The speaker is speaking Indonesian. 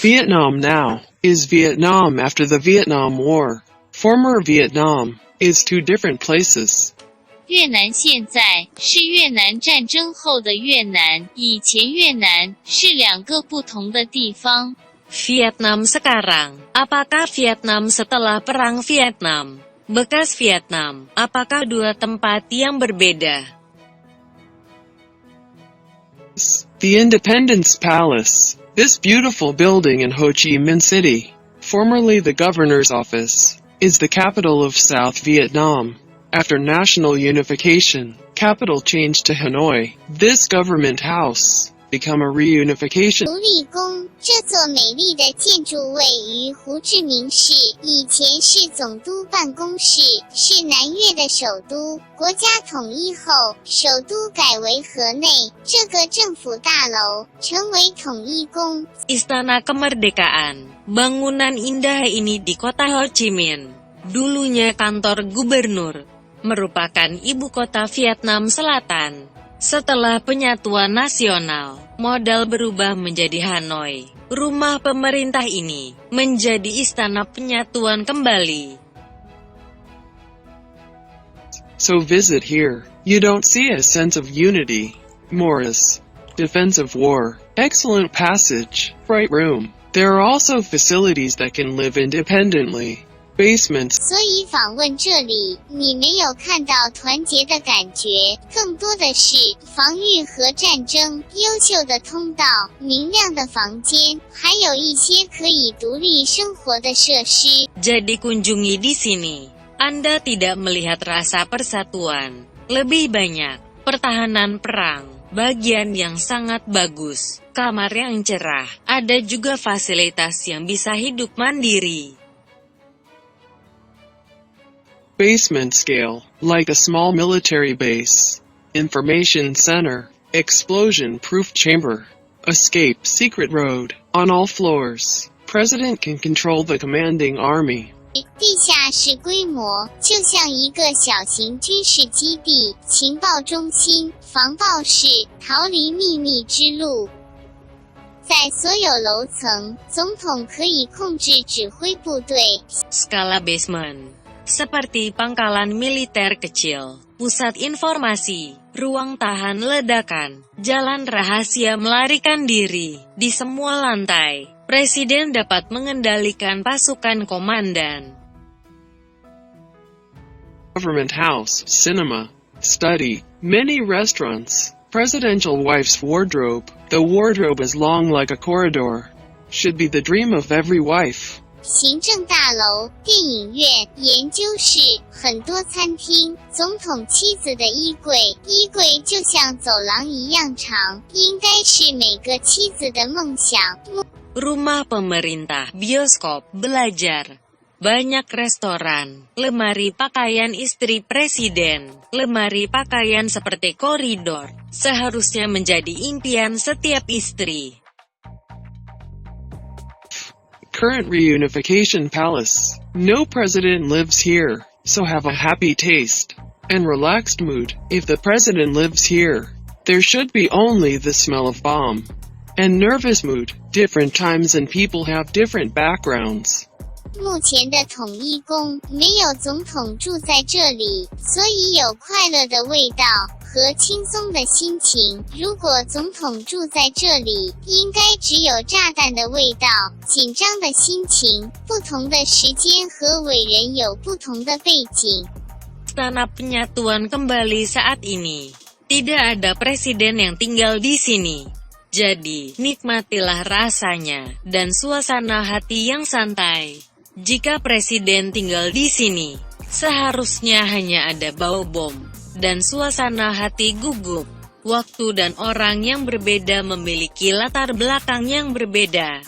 Vietnam now is Vietnam after the Vietnam War. Former Vietnam is two different places. 越南现在是越南战争后的越南，以前越南是两个不同的地方。Vietnam sekarang, apakah Vietnam setelah Perang Vietnam? Bekas Vietnam, apakah dua tempat yang berbeda? The Independence Palace. This beautiful building in Ho Chi Minh City, formerly the governor's office, is the capital of South Vietnam. After national unification, capital changed to Hanoi. This government house become a reunification. 独立宫这座美丽的建筑位于胡志明市，以前是总督办公室，是南越的首都。国家统一后，首都改为河内，这个政府大楼成为统一宫。 Istana Kemerdekaan. Bangunan indah ini di kota Ho Chi Minh. Dulunya kantor gubernur. Merupakan ibu kota Vietnam Selatan. Setelah penyatuan nasional, modal berubah menjadi Hanoi. Rumah pemerintah ini menjadi istana penyatuan kembali. So visit here. You don't see a sense of unity. Morris. Defense of war. Excellent passage. Bright room. There are also facilities that can live independently. Basements. 所以访问这里，你没有看到团结的感觉，更多的是防御和战争。优秀的通道、明亮的房间，还有一些可以独立生活的设施。 Jadi kunjungi di sini. Anda tidak melihat rasa persatuan. Lebih banyak pertahanan perang. Bagian yang sangat bagus. Kamar yang cerah. Ada juga fasilitas yang bisa hidup mandiri. Basement scale, like a small military base. Information center, explosion-proof chamber, escape secret road, on all floors. President can control the commanding army. 地下室规模就像一个小型军事基地，情报中心、防爆室、逃离秘密之路。在所有楼层，总统可以控制指挥部队。 Skala basement. Seperti pangkalan militer kecil, pusat informasi, ruang tahan ledakan, jalan rahasia melarikan diri. Di semua lantai, Presiden dapat mengendalikan pasukan komandan. Government house, cinema, study, many restaurants. Presidential wife's wardrobe. The wardrobe is long like a corridor. Should be the dream of every wife. 行政大楼、电影院、研究室，很多餐厅。总统妻子的衣柜，衣柜就像走廊一样长，应该是每个妻子的梦想。 Rumah pemerintah, bioskop, belajar. Banyak restoran, lemari pakaian istri presiden, lemari pakaian seperti koridor, seharusnya menjadi impian setiap istri. Current reunification palace. No president lives here, so have a happy taste and relaxed mood. If the president lives here, there should be only the smell of bomb and nervous mood. Different times and people have different backgrounds. 目前的统一宫没有总统住在这里，所以有快乐的味道和轻松的心情。如果总统住在这里，应该只有炸弹的味道，紧张的心情。不同的时间和伟人有不同的背景。 Istana Penyatuan kembali saat ini. Tidak ada presiden yang tinggal di sini. Jadi, nikmatilah rasanya dan suasana hati yang santai. Jika presiden tinggal di sini, seharusnya hanya ada bau bom dan suasana hati gugup. Waktu dan orang yang berbeda memiliki latar belakang yang berbeda.